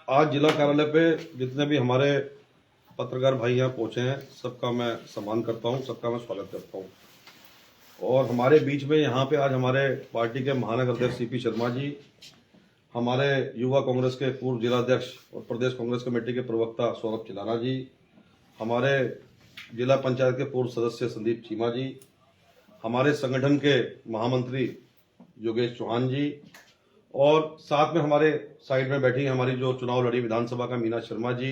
आज जिला कार्यालय पे जितने भी हमारे पत्रकार भाई यहाँ पहुंचे हैं, सबका मैं सम्मान करता हूँ, सबका मैं स्वागत करता हूँ। और हमारे बीच में यहाँ पे आज हमारे पार्टी के महानगर अध्यक्ष सीपी शर्मा जी, हमारे युवा कांग्रेस के पूर्व जिलाध्यक्ष और प्रदेश कांग्रेस कमेटी के प्रवक्ता सौरभ चिलाना जी, हमारे जिला पंचायत के पूर्व सदस्य संदीप चीमा जी, हमारे संगठन के महामंत्री योगेश चौहान जी, और साथ में हमारे साइड में बैठी हमारी जो चुनाव लड़ी विधानसभा का मीना शर्मा जी,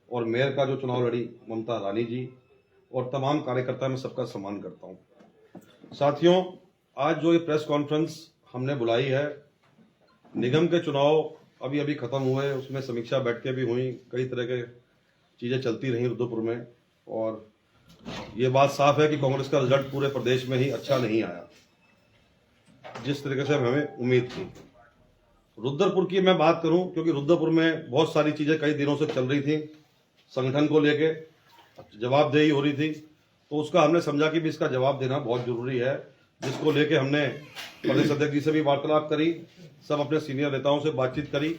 और मेयर का जो चुनाव लड़ी ममता रानी जी, और तमाम कार्यकर्ता, मैं सबका सम्मान करता हूं। साथियों, आज जो ये प्रेस कॉन्फ्रेंस हमने बुलाई है, निगम के चुनाव अभी अभी खत्म हुए, उसमें समीक्षा बैठकें भी हुई, कई तरह के चीजें चलती रही रुद्रपुर में, और ये बात साफ है कि कांग्रेस का रिजल्ट पूरे प्रदेश में ही अच्छा नहीं आया जिस तरीके से हमें उम्मीद थी। रुद्रपुर की मैं बात करूं, क्योंकि रुद्रपुर में बहुत सारी चीजें कई दिनों से चल रही थी, संगठन को लेके जवाबदेही हो रही थी, तो उसका हमने समझा कि भी इसका जवाब देना बहुत जरूरी है, जिसको लेके हमने प्रदेश अध्यक्ष जी से भी वार्तालाप करी, सब अपने सीनियर नेताओं से बातचीत करी।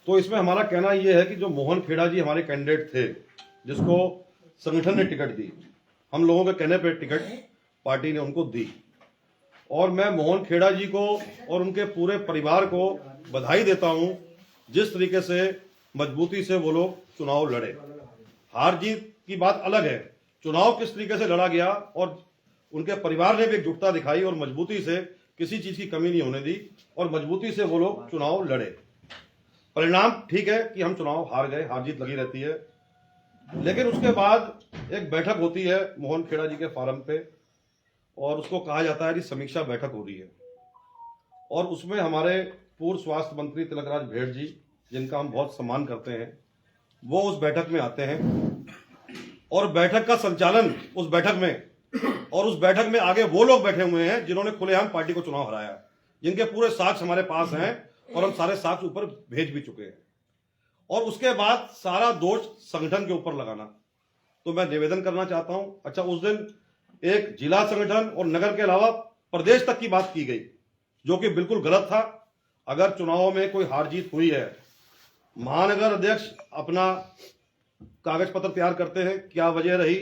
तो इसमें हमारा कहना यह है कि जो मोहन खेड़ा जी हमारे कैंडिडेट थे, जिसको संगठन ने टिकट दी, हम लोगों के कहने पर टिकट पार्टी ने उनको दी, और मैं मोहन खेड़ा जी को और उनके पूरे परिवार को बधाई देता हूं, जिस तरीके से मजबूती से वो लोग चुनाव लड़े। हार जीत की बात अलग है, चुनाव किस तरीके से लड़ा गया, और उनके परिवार ने भी एकजुटता दिखाई और मजबूती से किसी चीज की कमी नहीं होने दी, और मजबूती से वो लोग चुनाव लड़े। परिणाम ठीक है कि हम चुनाव हार गए, हार जीत लगी रहती है, लेकिन उसके बाद एक बैठक होती है मोहन खेड़ा जी के फार्म पे, और उसको कहा जाता है कि समीक्षा बैठक हो रही है, और उसमें हमारे पूर्व स्वास्थ्य मंत्री तिलकराज भेड़ जी, जिनका हम बहुत सम्मान करते हैं, वो उस बैठक में आते हैं, और बैठक का संचालन उस बैठक में, और उस बैठक में आगे वो लोग बैठे हुए हैं जिन्होंने खुलेआम पार्टी को चुनाव हराया, जिनके पूरे साक्ष्य हमारे पास हैं, और हम सारे साक्ष्य ऊपर भेज भी चुके हैं। और उसके बाद सारा दोष संगठन के ऊपर लगाना, तो मैं निवेदन करना चाहता हूं। अच्छा, उस दिन एक जिला संगठन और नगर के अलावा प्रदेश तक की बात की गई, जो कि बिल्कुल गलत था। अगर चुनाव में कोई हार जीत हुई है, महानगर अध्यक्ष अपना कागज पत्र तैयार करते हैं, क्या वजह रही,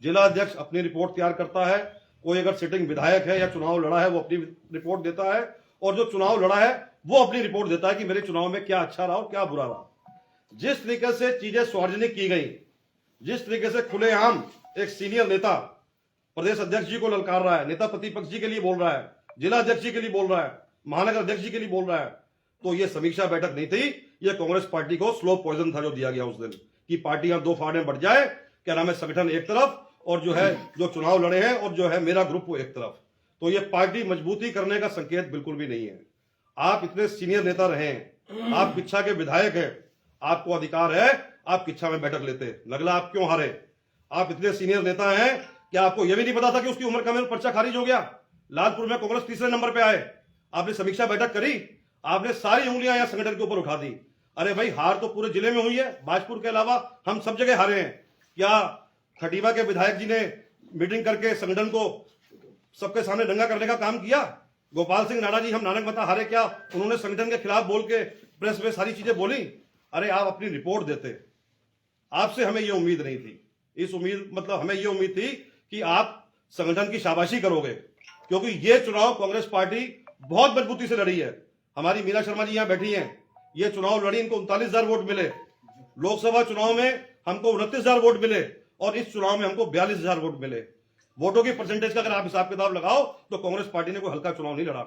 जिला अध्यक्ष अपनी रिपोर्ट तैयार करता है, कोई अगर सिटिंग विधायक है या चुनाव लड़ा है वो अपनी रिपोर्ट देता है, और जो चुनाव लड़ा है वो अपनी रिपोर्ट देता है कि मेरे चुनाव में क्या अच्छा रहा और क्या बुरा रहा। जिस तरीके से चीजें सार्वजनिक की गई, जिस तरीके से खुलेआम एक सीनियर नेता प्रदेश अध्यक्ष जी को ललकार रहा है, नेता प्रतिपक्ष जी के लिए बोल रहा है, जिला अध्यक्ष जी के लिए बोल रहा है, महानगर अध्यक्ष जी के लिए बोल रहा है, तो ये समीक्षा बैठक नहीं थी, ये कांग्रेस पार्टी को स्लो पॉइजन था जो दिया गया उस दिन, कि पार्टियां दो फाड़ में बढ़ जाए, क्या नाम है, संगठन एक तरफ, और जो है जो चुनाव लड़े हैं और जो है मेरा ग्रुप वो एक तरफ। तो ये पार्टी मजबूती करने का संकेत बिल्कुल भी नहीं है। आप इतने सीनियर नेता रहे हैं, आप किच्छा के विधायक हैं, आपको अधिकार है आप किच्छा में बैठक लेते, नगला आप क्यों हारे? आप इतने सीनियर नेता हैं, क्या आपको यह भी नहीं पता था कि उसकी उम्र का मेरा पर्चा खारिज हो गया? लालपुर में कांग्रेस तीसरे नंबर पे आए, आपने समीक्षा बैठक करी, आपने सारी उंगलियां यहां संगठन के ऊपर उठा दी। अरे भाई, हार तो पूरे जिले में हुई है, बाजपुर के अलावा हम सब जगह हारे हैं। क्या खटीमा के विधायक जी ने मीटिंग करके संगठन को सबके सामने दंगा करने का काम किया? गोपाल सिंह नाडा जी, हम नानक मता हारे, क्या उन्होंने संगठन के खिलाफ बोल के प्रेस में सारी चीजें बोली? अरे आप अपनी रिपोर्ट देते, आपसे हमें यह उम्मीद नहीं थी। इस उम्मीद मतलब हमें यह उम्मीद थी कि आप संगठन की शाबाशी करोगे, क्योंकि ये चुनाव कांग्रेस पार्टी बहुत मजबूती से लड़ी है। हमारी मीना शर्मा जी यहां बैठी हैं, ये चुनाव लड़ी, इनको 39,000 वोट मिले। लोकसभा चुनाव में हमको 29,000 वोट मिले, और इस चुनाव में हमको 42,000 वोट मिले। वोटों की परसेंटेज का अगर आप हिसाब किताब लगाओ तो कांग्रेस पार्टी ने कोई हल्का चुनाव नहीं लड़ा।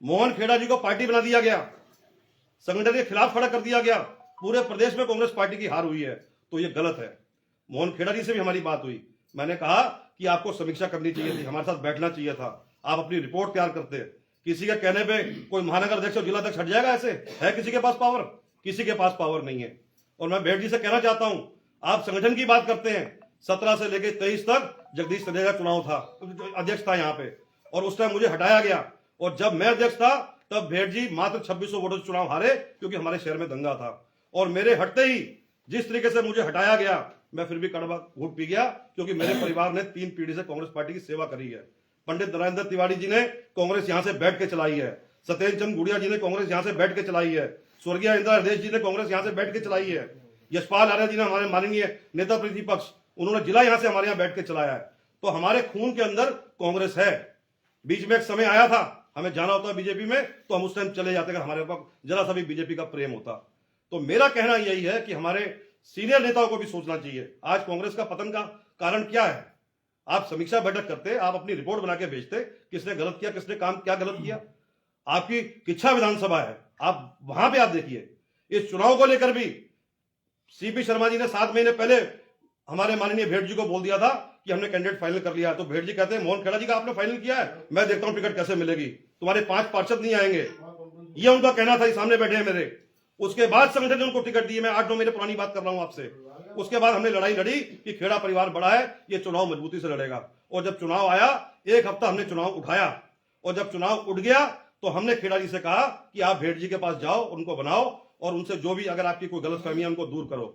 मोहन खेड़ा जी को पार्टी बना दिया गया, संगठन के खिलाफ खड़ा कर दिया गया, पूरे प्रदेश में कांग्रेस पार्टी की हार हुई है, तो ये गलत है। मोहन खेड़ा जी से भी हमारी बात हुई, मैंने कहा कि आपको समीक्षा करनी चाहिए थी, हमारे साथ बैठना चाहिए था, आप अपनी रिपोर्ट तैयार करते। किसी के कहने पे कोई महानगर अध्यक्ष और जिला अध्यक्ष हट जाएगा? ऐसे है किसी के पास पावर? किसी के पास पावर नहीं है। और मैं भेड़ जी से कहना चाहता हूं, आप संगठन की बात करते हैं, 17 से लेकर 23 तक जगदीश सनेजा चुनाव था, अध्यक्ष था यहाँ पे, और उस टाइम मुझे हटाया गया, और जब मैं अध्यक्ष था तब भेड़ जी मात्र 2600 वोटों से चुनाव हारे, क्योंकि हमारे शहर में दंगा था। और मेरे हटते ही जिस तरीके से मुझे हटाया गया, मैं फिर भी कड़वा घूट पी गया, क्योंकि मेरे परिवार ने 3 पीढ़ी से कांग्रेस पार्टी की सेवा करी है। पंडित नरेंद्र तिवारी जी ने कांग्रेस यहां से बैठ के चलाई है, सत्येंद्र चंद्र गुड़िया जी ने कांग्रेस यहां से बैठ के चलाई है, स्वर्गीय इंदिरा हृदय जी ने कांग्रेस यहाँ से बैठ के चलाई है। यशपाल आर्य जी ने, हमारे माननीय नेता प्रतिपक्ष, उन्होंने जिला यहाँ से हमारे यहाँ बैठ के चलाया है। तो हमारे खून के अंदर कांग्रेस है। बीच में एक समय आया था, हमें जाना होता बीजेपी में तो हम उस टाइम चले जाते अगर हमारे पास जरा सा भी बीजेपी का प्रेम होता। तो मेरा कहना यही है कि हमारे सीनियर नेताओं को भी सोचना चाहिए आज कांग्रेस का पतन का कारण क्या है। आप समीक्षा बैठक करते, आप अपनी रिपोर्ट बना के भेजते, किसने गलत किया, किसने काम क्या गलत किया। आपकी किच्छा विधानसभा है, आप वहां पे आप देखिए। इस चुनाव को लेकर भी सीपी शर्मा जी ने 7 महीने पहले हमारे माननीय भेड़ जी को बोल दिया था कि हमने कैंडिडेट फाइनल कर लिया है। तो भेड़ जी कहते हैं मोहन खेड़ा जी का आपने फाइनल किया है, मैं देखता हूं टिकट कैसे मिलेगी, तुम्हारे 5 पार्षद नहीं आएंगे, ये उनका कहना था। सामने बैठे हैं मेरे। उसके बाद संगठन ने उनको टिकट दिए। मैं 8-9 महीने पुरानी बात कर रहा हूं आपसे। उसके बाद हमने लड़ाई लड़ी कि खेड़ा परिवार बड़ा है, ये चुनाव मजबूती से लड़ेगा। और जब चुनाव आया, 1 हफ्ता हमने चुनाव उठाया, और जब चुनाव उठ गया तो हमने खेड़ा जी से कहा कि आप भेड़ जी के पास जाओ, उनको बनाओ और उनसे जो भी अगर आपकी कोई गलतफहमी है उनको दूर करो।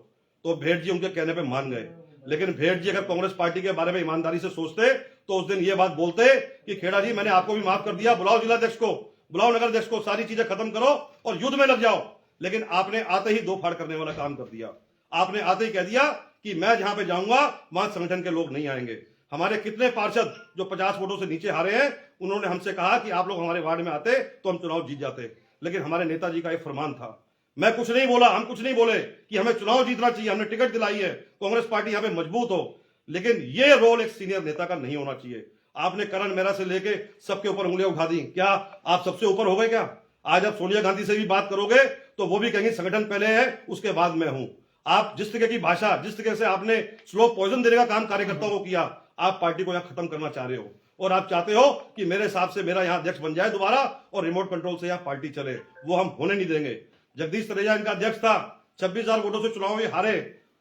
तो भेड़ जी उनके कहने पे मान गए। लेकिन भेड़ जी अगर कांग्रेस पार्टी के बारे में ईमानदारी से सोचते तो उस दिन ये बात बोलते कि खेड़ा जी मैंने आपको भी माफ कर दिया, बुलाओ जिलाध्यक्ष को, बुलाओ नगर अध्यक्ष को, सारी चीजें खत्म करो और युद्ध में लग जाओ। लेकिन आपने आते ही 2 फाड़ करने वाला काम कर दिया। आपने आते ही कह दिया कि मैं जहां पे जाऊंगा वहां संगठन के लोग नहीं आएंगे। हमारे कितने पार्षद जो 50 वोटों से नीचे हारे हैं, उन्होंने हमसे कहा कि आप लोग हमारे वार्ड में आते तो हम चुनाव जीत जाते। लेकिन हमारे नेताजी का एक फरमान था, मैं कुछ नहीं बोला, हम कुछ नहीं बोले कि हमें चुनाव जीतना चाहिए, हमने टिकट दिलाई है, कांग्रेस पार्टी यहाँ पे मजबूत हो। लेकिन ये रोल एक सीनियर नेता का नहीं होना चाहिए। आपने करण मेहरा से लेके सबके ऊपर उंगलियां उठा दी। क्या आप सबसे ऊपर हो गए क्या? आज आप सोनिया गांधी से भी बात करोगे तो वो भी कहेंगे संगठन पहले है, उसके बाद मैं हूं। आप जिस तरह की भाषा, जिस तरह से आपने स्लो पॉइजन देने का काम कार्यकर्ताओं को किया, आप पार्टी को यहां खत्म करना चाह रहे हो। और आप चाहते हो कि मेरे हिसाब से मेरा यहां अध्यक्ष बन जाए दोबारा और रिमोट कंट्रोल से यहां पार्टी चले। वो हम होने नहीं देंगे। जगदीश तनेजा इनका अध्यक्ष था, 26,000 वोटों से चुनाव में हारे,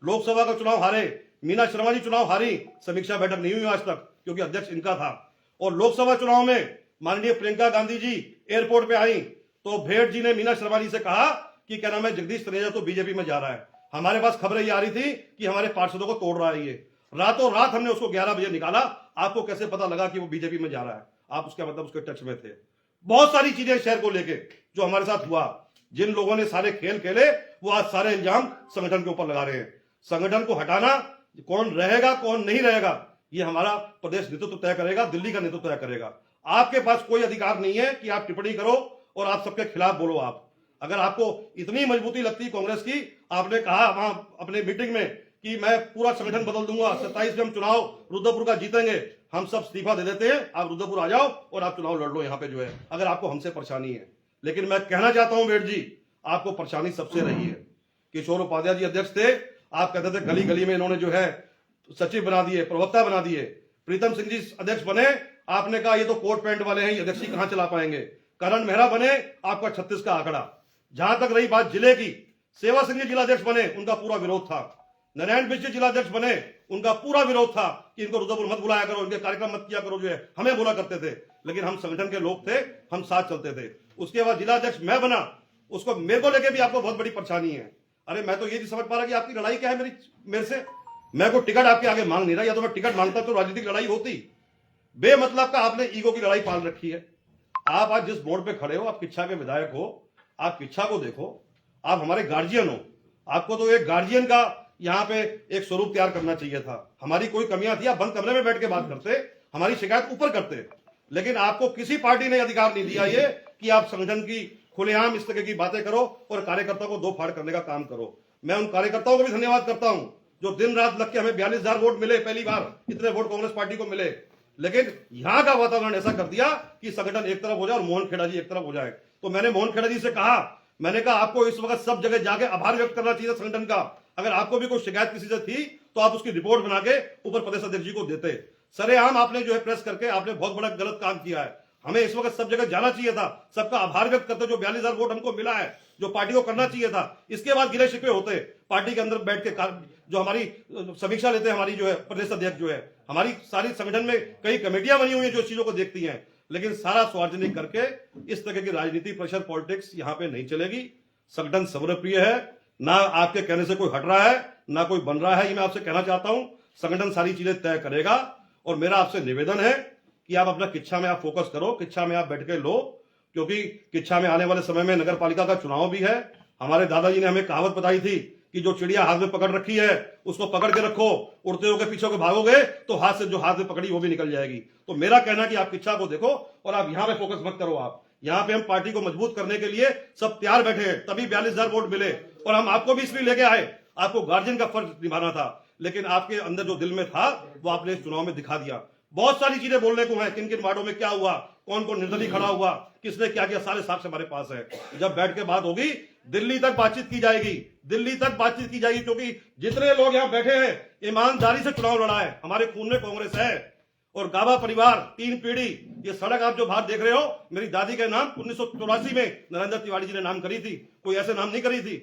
लोकसभा का चुनाव हारे, मीना शर्मा जी चुनाव हारी, समीक्षा बैठक नहीं हुई आज तक क्योंकि अध्यक्ष इनका था। और लोकसभा चुनाव में माननीय प्रियंका गांधी जी एयरपोर्ट पे आई तो भेड़ जी ने मीना शर्मा जी से कहा कि क्या नाम है, जगदीश तनेजा तो बीजेपी में जा रहा है। हमारे पास खबरें ये आ रही थी कि हमारे पार्षदों को तोड़ रहा है ये। रातों रात हमने उसको 11 बजे निकाला। आपको कैसे पता लगा कि वो बीजेपी में जा रहा है? आप उसका मतलब उसके टच में थे। बहुत सारी चीजें शहर को लेके जो हमारे साथ हुआ, जिन लोगों ने सारे खेल खेले वो आज सारे इल्जाम संगठन के ऊपर लगा रहे हैं। संगठन को हटाना, कौन रहेगा कौन नहीं रहेगा, ये हमारा प्रदेश नेतृत्व तय करेगा, दिल्ली का नेतृत्व तय करेगा। आपके पास कोई अधिकार नहीं है कि आप टिप्पणी करो और आप सबके खिलाफ बोलो। आप अगर आपको इतनी मजबूती लगती कांग्रेस की, आपने कहा वहां अपने मीटिंग में कि मैं पूरा संगठन बदल दूंगा, 27 में हम चुनाव रुद्रपुर का जीतेंगे, हम सब इस्तीफा दे देते हैं, आप रुद्रपुर आ जाओ और आप चुनाव लड़ लो यहाँ पे जो है, अगर आपको हमसे परेशानी है। लेकिन मैं कहना चाहता हूं भेड़ जी, आपको परेशानी सबसे रही है। किशोर उपाध्याय जी अध्यक्ष थे, आप कहते थे गली गली में इन्होंने जो है सचिव बना दिए, प्रवक्ता बना दिए। प्रीतम सिंह जी अध्यक्ष बने, आपने कहा ये तो कोट पैंट वाले हैं, ये अध्यक्षी कहां चला पाएंगे। करण मेहरा बने, आपका 36 का आंकड़ा। जहां तक रही बात जिले की, सेवा सिंह जी जिलाध्यक्ष बने, उनका पूरा विरोध था। नारायण बिष्ट जिलाध्यक्ष बने, उनका पूरा विरोध था कि इनको रुद्रपुर मत बुलाया करो, इनके कार्यक्रम मत किया करो, जो है हमें बोला करते थे। लेकिन हम संगठन के लोग थे, हम साथ चलते थे। उसके बाद जिलाध्यक्ष मैं बना, उसको मेरे को लेके भी आपको बहुत बड़ी परेशानी है। अरे मैं तो ये नहीं समझ पा रहा कि आपकी लड़ाई क्या है मेरे से। मैं को टिकट आपके आगे मांग नहीं रहा, या तो मैं टिकट मांगता तो राजनीतिक लड़ाई होती। बेमतलब का आपने ईगो की लड़ाई पाल रखी है। आप आज जिस बोर्ड पे खड़े हो, आप किच्छा के विधायक हो, आप किच्छा को देखो, आप हमारे गार्जियन हो। आपको तो एक गार्जियन का यहाँ पे एक स्वरूप तैयार करना चाहिए था। हमारी कोई कमियां थी, आप बंद कमरे में बैठ के बात करते, हमारी शिकायत ऊपर करते। लेकिन आपको किसी पार्टी ने अधिकार नहीं दिया ये कि आप संगठन की खुलेआम इस तरह की बातें करो और कार्यकर्ताओं को 2 फाड़ करने का काम करो। मैं उन कार्यकर्ताओं को भी धन्यवाद करता हूं जो दिन रात लग के, हमें 42,000 वोट मिले, पहली बार इतने वोट कांग्रेस पार्टी को मिले। लेकिन यहां का वातावरण ऐसा कर दिया कि संगठन एक तरफ हो जाए और मोहन खेड़ा जी एक तरफ हो जाए। तो मैंने मोहन खेड़ा जी से कहा, मैंने कहा आपको इस वक्त सब जगह जाके आभार व्यक्त करना चाहिए संगठन का। अगर आपको भी कोई शिकायत किसी से थी तो आप उसकी रिपोर्ट बना के ऊपर प्रदेश अध्यक्ष जी को देते। सरेआम आपने जो है प्रेस करके आपने बहुत बड़ा गलत काम किया है। हमें इस वक्त सब जगह जाना चाहिए था, सबका आभार व्यक्त करते, जो 42,000 वोट हमको मिला है, जो पार्टी को करना चाहिए था। इसके बाद गिले शिकवे होते, पार्टी के अंदर बैठ के जो हमारी समीक्षा लेते हैं, हमारी जो है प्रदेश अध्यक्ष जो है, हमारी सारी संगठन में कई कमेटियां बनी हुई है जो चीजों को देखती हैं। लेकिन सारा सार्वजनिक करके इस तरह की राजनीति, प्रेशर पॉलिटिक्स यहाँ पे नहीं चलेगी। संगठन सर्वप्रिय है, ना आपके कहने से कोई हट रहा है ना कोई बन रहा है। ये मैं आपसे कहना चाहता हूं, संगठन सारी चीजें तय करेगा। और मेरा आपसे निवेदन है कि आप अपना किच्छा में आप फोकस करो, किच्छा में आप बैठ के लो, क्योंकि किच्छा में आने वाले समय में नगर पालिका का चुनाव भी है। हमारे दादाजी ने हमें कहावत बताई थी कि जो चिड़िया हाथ में पकड़ रखी है उसको पकड़ के रखो, उड़ते होके पीछे के भागोगे तो हाथ से जो हाथ में पकड़ी वो भी निकल जाएगी। तो मेरा कहना कि आप इच्छा को देखो और आप यहां पे फोकस मत करो। आप यहां पे हम पार्टी को मजबूत करने के लिए सब तैयार बैठे हैं, तभी 42,000 वोट मिले और हम आपको भी इसलिए लेके आए, आपको गार्जियन का फर्ज निभाना था, लेकिन आपके अंदर जो दिल में था वो आपने इस चुनाव में दिखा दिया। बहुत सारी चीजें बोलने को है, किन किन वार्डों में क्या हुआ, कौन कौन निर्दलीय खड़ा हुआ, किसने क्या किया, सारे साक्ष्य हमारे पास है। जब बैठ के बात होगी दिल्ली तक बातचीत की जाएगी, दिल्ली तक बातचीत की जाएगी, क्योंकि जितने लोग यहाँ बैठे हैं ईमानदारी से चुनाव लड़ा है, हमारे खून में कांग्रेस है। और गाबा परिवार 3 पीढ़ी, ये सड़क आप जो बाहर देख रहे हो मेरी दादी के नाम 1984 में नरेंद्र तिवारी जी ने नाम करी थी, कोई ऐसे नाम नहीं करी थी।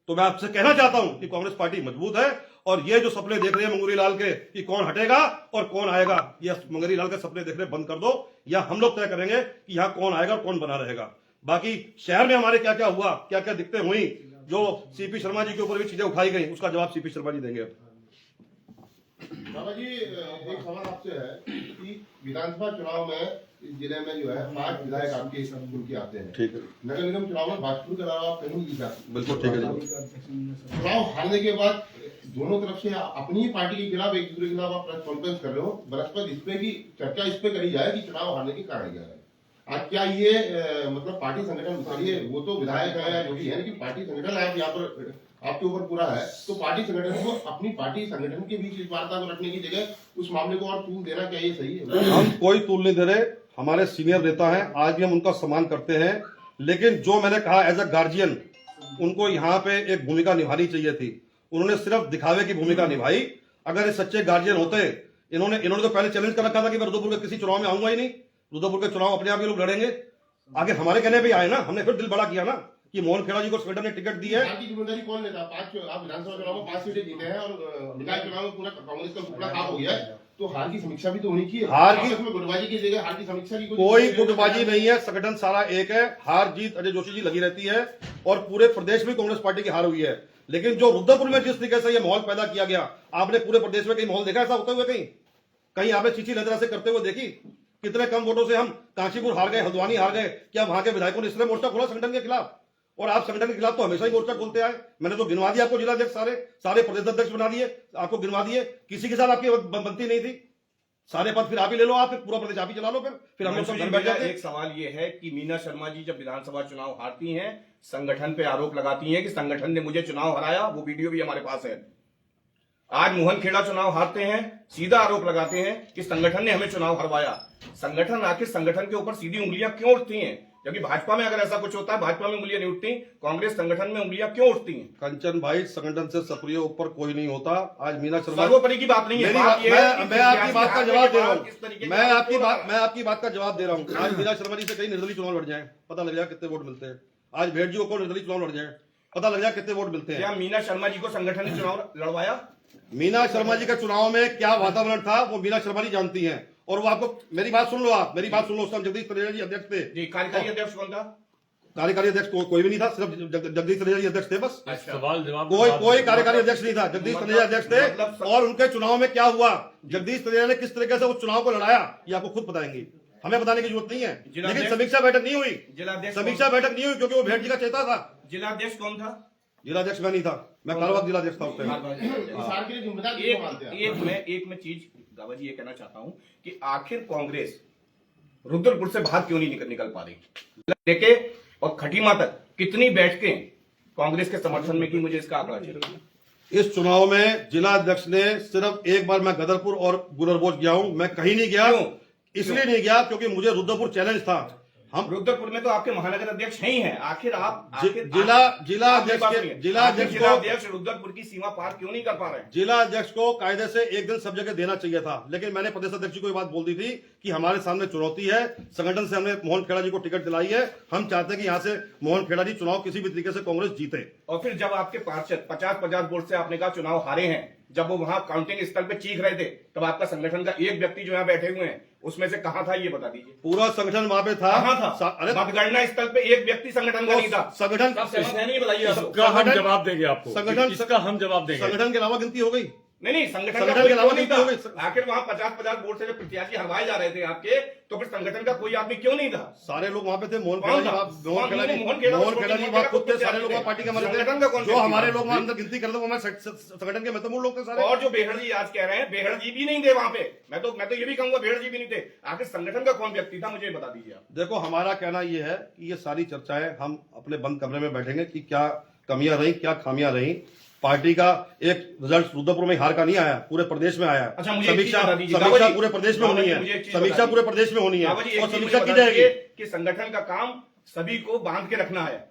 तो मैं आपसे कहना चाहता हूं कि कांग्रेस पार्टी मजबूत है और ये जो सपने देख रहे हैं मंगूरी लाल के कि कौन हटेगा और कौन आएगा, ये मंगूरी लाल के सपने देखने बंद कर दो, या हम लोग तय करेंगे कि यहाँ कौन आएगा और कौन बना रहेगा। बाकी शहर में हमारे क्या क्या हुआ, क्या क्या दिक्कतें हुई, जो सीपी शर्मा जी के ऊपर भी चीजें उठाई गई, उसका जवाब सीपी शर्मा जी देंगे। बाबा जी, एक सवाल आपसे है कि विधानसभा चुनाव में जिले में जो है 5 विधायक आपके उनके आते हैं, ठीक है। नगर निगम चुनाव में भाजपा के अलावा आप कहीं नहीं जीता, बिल्कुल ठीक है। चुनाव हारने के बाद दोनों तरफ से अपनी ही पार्टी के खिलाफ एक दूसरे के खिलाफ आप प्रेस कॉन्फ्रेंस कर रहे हो, बृहस्पति इस पे की चर्चा इस पे करी जाए कि चुनाव हारने के कारण क्या है। आज क्या ये मतलब पार्टी संगठन बताइए, वो तो विधायक है जो भी है, लेकिन पार्टी संगठन आप यहाँ पर आपके ऊपर पूरा है, तो पार्टी संगठन को अपनी पार्टी संगठन के बीच इस वार्ता को रखने की जगह उस मामले को और तूल देना क्या ये सही है? हम कोई तूल नहीं दे रहे, हमारे सीनियर नेता हैं, आज भी हम उनका सम्मान करते हैं, लेकिन जो मैंने कहा एज अ गार्जियन उनको यहाँ पे एक भूमिका निभानी चाहिए थी, उन्होंने सिर्फ दिखावे की भूमिका निभाई। अगर ये सच्चे गार्जियन होते, इन्होंने तो पहले चैलेंज कर रखा था कि मैं रुद्रपुर के किसी चुनाव में आऊंगा ही नहीं, रुद्रपुर के चुनाव अपने आप ये लोग लड़ेंगे। आगे हमारे कहने पे आए ना, हमने फिर दिल बड़ा किया ना कि मोहन खेड़ा जी को संगठन ने टिकट दी है। की जिम्मेदारी कौन लेता? आप विधानसभा चुनाव में 5 सीटें जीते हैं और निकाय चुनाव में पूरा कांग्रेस का टुकड़ा साफ हो गया है, तो हार की समीक्षा भी तो होनी चाहिए। हार की गुटबाजी की जगह हार की समीक्षा की कोई गुटबाजी नहीं है, संगठन सारा एक है, हार जीत अजय जोशी जी लगी रहती है और पूरे प्रदेश में कांग्रेस पार्टी की हार हुई है। लेकिन जो रुद्रपुर में जिस तरीके से ये माहौल पैदा किया गया, आपने पूरे प्रदेश में कहीं माहौल देखा ऐसा होते हुए? कहीं आपने चीची लदरा से करते हुए देखी? कितने कम वोटों से हम कांचीपुर हार गए, हल्द्वानी हार गए, क्या वहां के विधायकों ने इसलिए मोर्चा खोला संगठन के खिलाफ? और आप संगठन के खिलाफ तो हमेशा ही मोर्चा खोलते आए। मैंने तो गिनवा दिया आपको, जिलाध्यक्ष सारे प्रदेश अध्यक्ष बना दिए, आपको गिनवा दिए, किसी के साथ आपकी बनती नहीं थी, सारे पद फिर आप ही ले लो, आप पूरा प्रदेश आप ही चला लो, फिर हम लोग सब घर बैठ जाते। एक सवाल ये है कि मीना शर्मा जी जब विधानसभा चुनाव हारती हैं, संगठन पे आरोप लगाती हैं कि संगठन ने मुझे चुनाव हराया, वो वीडियो भी हमारे पास है। आज मोहन खेड़ा चुनाव हारते हैं, सीधा आरोप लगाते हैं कि संगठन ने हमें चुनाव हरवाया। संगठन आखिर संगठन के ऊपर सीधी उंगलियां क्यों उठती हैं? जबकि भाजपा में अगर ऐसा कुछ होता है, भाजपा में उंगलियां नहीं उठती, कांग्रेस संगठन में उंगलियां क्यों उठती हैं? कंचन भाई, संगठन से सक्रिय ऊपर कोई नहीं होता। आज मीना शर्मा, सर्वोपरि की बात नहीं है, मैं आपकी बात का जवाब दे रहा हूँ, मैं आपकी बात का जवाब दे रहा हूँ। आज मीना शर्मा जी से कहीं निर्दलीय चुनाव लड़ जाए, पता लग जाए कितने वोट मिलते हैं। आज भेड़जी को निर्दलीय चुनाव लड़ जाए, पता लग जाए कितने वोट मिलते हैं। क्या मीना शर्मा जी को संगठन ने चुनाव लड़वाया? मीना शर्मा जी का चुनाव में क्या वातावरण था वो मीना शर्मा जी जानती हैं। और वो आपको, मेरी बात सुन लो, आप मेरी बात सुन लो, उस टाइम जगदीश तनेजा जी अध्यक्ष थे। कार्यकारी अध्यक्ष कौन था? कार्यकारी अध्यक्ष कोई भी नहीं था, सिर्फ जगदीश तनेजा जी अध्यक्ष थे बस। सवाल जवाब कोई कार्यकारी अध्यक्ष नहीं था, जगदीश तनेजा अध्यक्ष थे। और उनके चुनाव में क्या हुआ, जगदीश तनेजा ने किस तरीके से उस चुनाव को लड़ाया, ये आपको खुद बताएंगे, हमें बताने की जरूरत नहीं है। लेकिन समीक्षा बैठक नहीं हुई, समीक्षा बैठक नहीं हुई क्योंकि वो भेड़ जी का चेता था। जिलाध्यक्ष कौन था? जिलाध्यक्ष मैं नहीं था, मैं कालवाद जिलाध्यक्ष था उस टाइम। एक मैं चीज गाबा जी ये कहना चाहता हूं कि आखिर कांग्रेस रुद्रपुर से बाहर क्यों नहीं निकल पा रही? लेके और खटीमा तक कितनी बैठकें कांग्रेस के समर्थन में की, मुझे इसका आंकड़ा चाहिए। इस चुनाव में जिलाध्यक्ष ने सिर्फ एक बार, मैं गदरपुर और गुररबोज गया हूं, मैं कहीं नहीं गया। इसलिए नहीं गया क्योंकि मुझे रुद्रपुर चैलेंज था। हम रुद्रपुर में तो आपके महानगर अध्यक्ष हैं ही हैं, आखिर आप जिलाध्यक्ष रुद्रपुर की सीमा पार क्यों नहीं कर पा रहे? जिला अध्यक्ष को कायदे से एक दिन सब जगह देना चाहिए था, लेकिन मैंने प्रदेश अध्यक्ष जी को ये बात बोल दी थी कि हमारे सामने चुनौती है, संगठन से हमने मोहन खेड़ा जी को टिकट दिलाई है, हम चाहते हैं कि यहाँ से मोहन खेड़ा जी चुनाव किसी भी तरीके से कांग्रेस जीते। और फिर जब आपके पार्षद 50-50 वोट से आपने कहा चुनाव हारे हैं, जब वो वहां काउंटिंग स्थल पे चीख रहे थे, तब आपका संगठन का एक व्यक्ति जो यहाँ बैठे हुए हैं उसमें से कहाँ था, ये बता दीजिए। पूरा संगठन वहां पे था। कहाँ था? अरे मतगणना स्थल पे एक व्यक्ति संगठन का नहीं था। संगठन नहीं बताइए, हम जवाब देंगे आपको, संगठन इसका हम जवाब देंगे। संगठन के अलावा गिनती हो गई, नहीं संगठन संगठन का के कोई अलावा क्यों नहीं नहीं होगी। था? आखिर वहां 50-50 वोट से जब प्रत्याशी हरवाए जा रहे थे आपके, तो फिर संगठन का कोई आदमी क्यों नहीं था? सारे लोग वहां पे थे। मोहन कौन खेड़ा जी था? मोहन खेड़ा जी मोहन खेड़ा बात खुद थे। सारे लोग थे। वहाँ पार्टी के हमारे संगठन का कौन थे। जो व्यक्ति हमारे था? लोग वहाँ अंदर गिनती करते वो हमारे संगठन के महत्वपूर्ण लोग थे सारे। और जो बेहड़ जी आज कह रहे हैं, बेहड़ जी भी नहीं थे वहां पे। मैं तो ये भी कहूंगा बेहड़ जी भी नहीं थे। आखिर संगठन का कौन व्यक्ति था, मुझे बता दीजिए आप। देखो, हमारा कहना ये है कि ये सारी चर्चाएं हम अपने बंद कमरे में बैठेंगे कि क्या कमियां रही, क्या खामियां रही। पार्टी का एक रिजल्ट रुद्रपुर में हार का नहीं आया, पूरे प्रदेश में आया। अच्छा, मुझे एक चीज बता दीजिए, समीक्षा बाबा जी, पूरे प्रदेश में बाबा होनी जी, मुझे है। एक चीज समीक्षा बता पूरे प्रदेश में होनी है बाबा जी, एक और चीज समीक्षा मुझे की बता जाएगी। दीजिए कि संगठन का काम सभी को बांध के रखना है।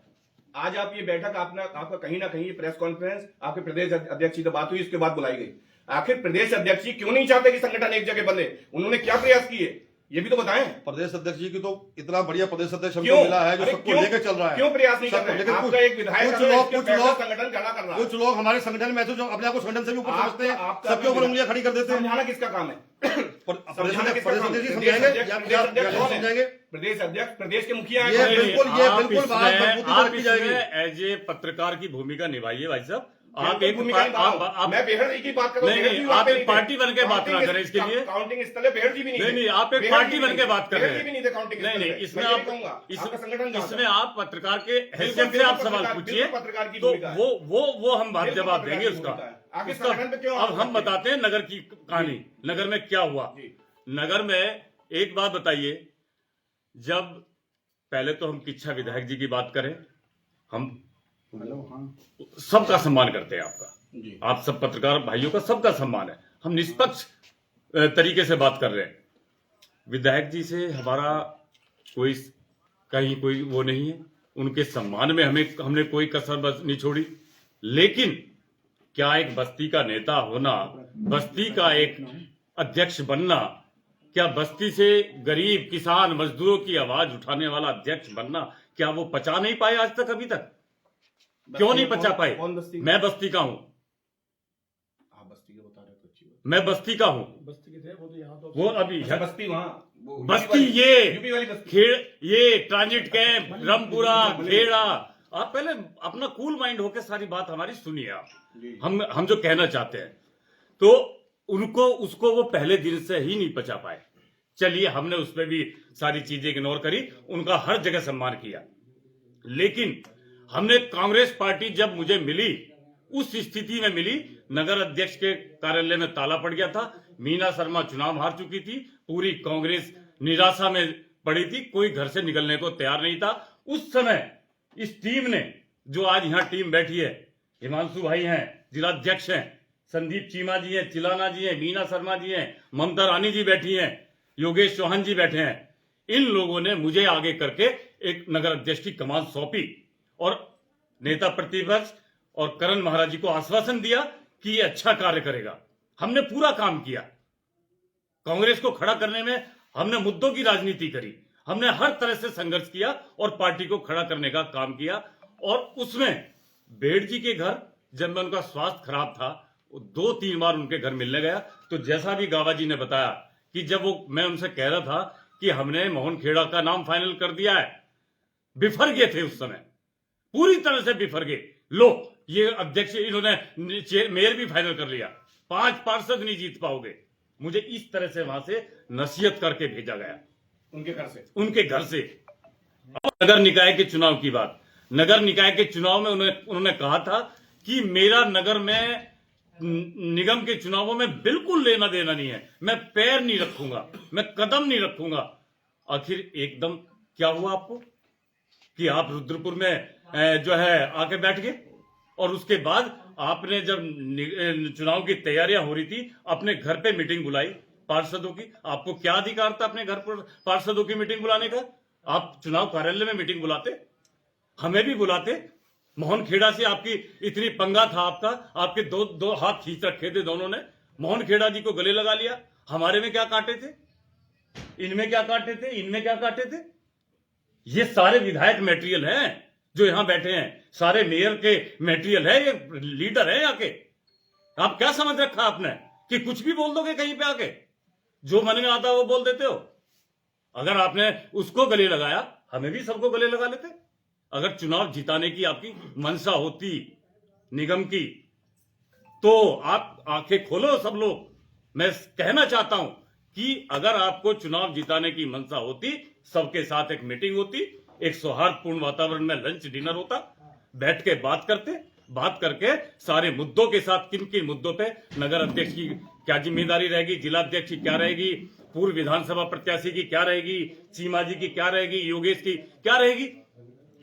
आज आप ये बैठक आपका कहीं ना कहीं प्रेस कॉन्फ्रेंस आपके प्रदेश अध्यक्ष से बात हुई, इसके बाद बुलाई गई। आखिर प्रदेश अध्यक्ष जी क्यों नहीं चाहते कि संगठन एक जगह बने? उन्होंने क्या प्रयास किए, ये भी तो बताएं। प्रदेश अध्यक्ष जी की तो इतना बढ़िया प्रदेश अध्यक्ष हमको क्यों मिला है जो अरे सबको क्यों? लेकर चल रहा है। क्यों प्रयास नहीं कर सबको, रहे? लेकिन आपका एक विधायक कुछ है, लोग इसके पैसा संगठन खड़ा कर रहा है। कुछ लोग हमारे संगठन में ऐसे जो अपने आप को संगठन से भी ऊपर आप- समझते हैं, आपका सबके ऊपर उंगलियां खड़ी कर देते हैं। समझाना किसका काम है? प्रदेश समझाना किसका काम है? अध्यक्ष जी प्रदेश समझाएंगे अध्यक्ष- या प्रदेश अध्यक्ष कौन है? समझाएंगे? प्रदेश अध्यक्ष प्रदेश के मुखिया ये हैं। बिल्कुल ये आप बिल्कुल बात इसमें- मजबूती से रखी जाएगी। एज ए पत्रकार की भूमिका निभाइए भाई साहब। आप बिल्कुल एक भूमिका निभा रहा हूं। मैं बेहड़ जी की बात कर रहा हूं। नहीं, बेहड़ जी नहीं, वहां आप पे एक नहीं थे। पार्टी बन के बात ना काउंटिंग- करें इसके लिए। काउंटिंग स्थल बेहड़ जी भी नहीं थे। नहीं, आप एक बेहड़ पार्टी जी बन भी के नहीं बात थे। कर रहे बेहड़ जी भी नहीं थे काउंटिंग नहीं, स्थल नहीं, पे। इसमें मैं ये आप भी कहूंगा, आपका संगठन कहाँ इसमें था? आप पत्रकार के हैसियत से बिल्कुल आप सवाल पत्रकार- पूछिए, बिल्कुल पत्रकार की तो भूमिका है। वो हम बात बिल्कुल जवाब पत्रकार देंगे की उसका। भूमिका है। आगे उसका- संगठन पे क्यों अब आप हम करते हैं? बताते हैं नगर की कहानी, नगर में क्या हुआ। जी। नगर में एक बात बताइए, जब पहले तो हम किच्छा विधायक जी की बात करें, हम सबका सम्मान करते हैं आपका, जी। आप सब पत्रकार भाइयों का सबका सम्मान है। हम निष्पक्ष तरीके से बात कर रहे हैं। विधायक जी से हमारा कोई कहीं कोई वो नहीं है, उनके सम्मान में हमने कोई कसर नहीं छोड़ी। लेकिन क्या एक बस्ती का नेता होना, बस्ती का एक अध्यक्ष बनना, क्या बस्ती से गरीब किसान मजदूरों की आवाज उठाने वाला अध्यक्ष बनना, क्या वो पचा नहीं पाए आज तक? अभी तक क्यों नहीं पचा पाए? कौन बस्ती? मैं बस्ती का हूं, आप बस्ती का बता रहे हो तो अच्छी बात। मैं बस्ती का हूं। बस्ती के थे वो तो यहाँ तो वो अभी अच्छा, बस्ती वहाँ वो बस्ती यूपी वाली- ये यूपी वाली बस्ती। खेड़, ये ट्रांजिट कैंप, रामपुरा, खेड़ा। आप पहले अपना कूल माइंड होकर सारी बात हमारी सुनिए। आप जी। हम जो कहना चाहते हैं, तो उनको उसको वो पहले दिन से ही नहीं पचा पाए। चलिए, हमने उस पर भी सारी चीजें इग्नोर करी, उनका हर जगह सम्मान किया। लेकिन हमने कांग्रेस पार्टी जब मुझे मिली, उस स्थिति में मिली, नगर अध्यक्ष के कार्यालय में ताला पड़ गया था, मीना शर्मा चुनाव हार चुकी थी, पूरी कांग्रेस निराशा में पड़ी थी, कोई घर से निकलने को तैयार नहीं था। उस समय इस टीम ने, जो आज यहां टीम बैठी है, हिमांशु भाई हैं, जिलाध्यक्ष हैं, संदीप चीमा जी हैं, चिलाना जी हैं, मीना शर्मा जी हैं, ममता रानी जी बैठी हैं, योगेश चौहान जी बैठे हैं, इन लोगों ने मुझे आगे करके एक नगर अध्यक्ष की कमान सौंपी और नेता प्रतिपक्ष और करण महाराज जी को आश्वासन दिया कि ये अच्छा कार्य करेगा। हमने पूरा काम किया। कांग्रेस को खड़ा करने में हमने मुद्दों की राजनीति करी, हमने हर तरह से संघर्ष किया और पार्टी को खड़ा करने का काम किया। और उसमें बेड़ जी के घर, जब मैं उनका स्वास्थ्य खराब था, 2-3 बार उनके घर मिलने गया, तो जैसा भी गावा जी ने बताया कि जब वो, मैं उनसे कह रहा था कि हमने मोहन खेड़ा का नाम फाइनल कर दिया है, बिफर गए थे उस समय, पूरी तरह से बिफर गए। लो, ये अध्यक्ष, इन्होंने मेयर भी फाइनल कर लिया, 5 पार्षद नहीं जीत पाओगे। मुझे इस तरह से वहां से नसीहत करके भेजा गया, उनके घर से। उनके घर से। अब नगर निकाय के चुनाव की बात, नगर निकाय के चुनाव में उन्होंने कहा था कि मेरा नगर में निगम के चुनावों में बिल्कुल लेना देना नहीं है, मैं पैर नहीं रखूंगा, मैं कदम नहीं रखूंगा। आखिर एकदम क्या हुआ आपको कि आप रुद्रपुर में जो है आके बैठ गए, और उसके बाद आपने जब चुनाव की तैयारियां हो रही थी, अपने घर पे मीटिंग बुलाई पार्षदों की। आपको क्या अधिकार था अपने घर पर पार्षदों की मीटिंग बुलाने का? आप चुनाव कार्यालय में मीटिंग बुलाते, हमें भी बुलाते। मोहन खेड़ा से आपकी इतनी पंगा था आपका, आपके दो हाथ खींच रखे थे दोनों ने, मोहन खेड़ा जी को गले लगा लिया। हमारे में क्या काटे थे, इनमें क्या काटे थे, इनमें क्या काटे थे? ये सारे विधायक मटेरियल हैं जो यहां बैठे हैं, सारे मेयर के मटेरियल है, ये लीडर है यहाँ के। आप क्या समझ रखा आपने कि कुछ भी बोल दोगे कहीं पे आके, जो मन में आता है वो बोल देते हो? अगर आपने उसको गले लगाया, हमें भी सबको गले लगा लेते। अगर चुनाव जिताने की आपकी मंशा होती निगम की, तो आप आंखें खोलो सब लोग। मैं कहना चाहता हूं कि अगर आपको चुनाव जिताने की मंशा होती, सबके साथ एक मीटिंग होती, एक सौहार्दपूर्ण वातावरण में लंच डिनर होता, बैठ के बात करते, बात करके सारे मुद्दों के साथ, किन किन मुद्दों पे नगर अध्यक्ष की क्या जिम्मेदारी रहेगी, जिला अध्यक्ष की क्या रहेगी, पूर्व विधानसभा प्रत्याशी की क्या रहेगी, चीमा जी की क्या रहेगी, योगेश की क्या रहेगी,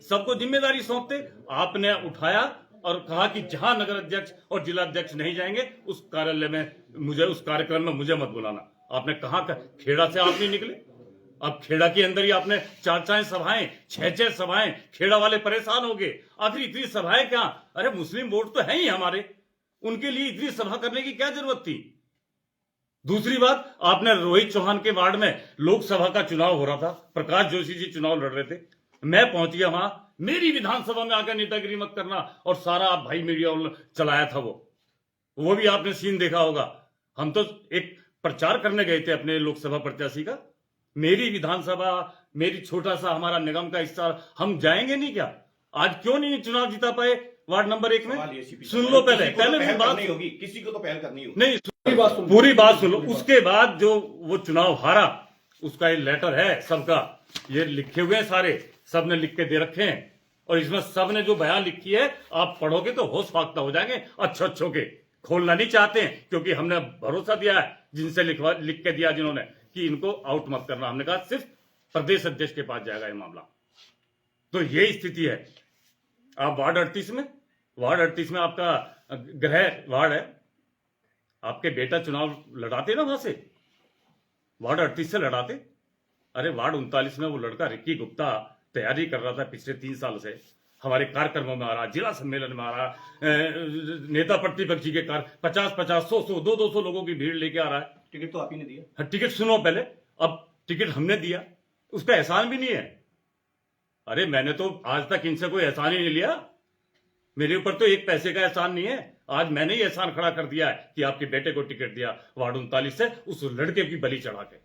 सबको जिम्मेदारी सौंपते। आपने उठाया और कहा कि जहां नगर अध्यक्ष और जिला अध्यक्ष नहीं जाएंगे उस कार्यालय में मुझे, उस कार्यक्रम में मुझे मत बुलाना। आपने कहा खेड़ा से आप नहीं निकले। अब खेड़ा के अंदर ही आपने 4-4 सभाएं, 6-6 सभाएं, खेड़ा वाले परेशान हो गए। आखिर इतनी सभाएं क्या? अरे मुस्लिम वोट तो है ही हमारे, उनके लिए इतनी सभा करने की क्या जरूरत थी? दूसरी बात, आपने रोहित चौहान के वार्ड में लोकसभा का चुनाव हो रहा था, प्रकाश जोशी जी चुनाव लड़ रहे थे, मैं पहुंच गया वहां, मेरी विधानसभा में आकर नेतागिरी मत करना, और सारा आप भाई मीडिया चलाया था वो भी आपने सीन देखा होगा। हम तो एक प्रचार करने गए थे अपने लोकसभा प्रत्याशी का, मेरी विधानसभा, मेरी छोटा सा हमारा निगम का हिस्सा, हम जाएंगे नहीं क्या? आज क्यों नहीं चुनाव जीता पाए वार्ड नंबर 1 में? सुन लो पहले भी बात नहीं होगी, किसी को तो पहल करनी होगी। नहीं, पूरी बात सुन लो। उसके बाद जो वो चुनाव हारा, उसका ये लेटर है सबका, ये लिखे हुए हैं सारे, सबने लिख के दे रखे हैं, और इसमें सबने जो बयान लिखी है आप पढ़ोगे तो होश फाख्ता हो जाएंगे। अच्छों के खोलना नहीं चाहते हैं, क्योंकि हमने भरोसा दिया है जिनसे लिख के दिया जिन्होंने, कि इनको आउट मत करना। हमने कहा सिर्फ प्रदेश अध्यक्ष के पास जाएगा ये मामला। तो ये स्थिति है। आप वार्ड 38 में आपका गृह वार्ड है, आपके बेटा चुनाव लड़ाते ना वहां से, वार्ड 38 से लड़ाते। अरे वार्ड 39 में वो लड़का रिक्की गुप्ता तैयारी कर रहा था पिछले 3 साल से, हमारे कार्यक्रमों में आ रहा, जिला सम्मेलन में आ रहा, नेता प्रतिपक्ष के कार्य 50-50, 100-100, 200 लोगों की भीड़ लेके आ रहा है। टिकट तो आप ही ने दिया। टिकट सुनो पहले, अब टिकट हमने दिया, उसका एहसान भी नहीं है। अरे मैंने तो आज तक इनसे कोई एहसान ही नहीं लिया, मेरे ऊपर तो एक पैसे का एहसान नहीं है। आज मैंने ही एहसान खड़ा कर दिया है कि आपके बेटे को टिकट दिया वार्ड 39 से, उस लड़के की बलि चढ़ा के,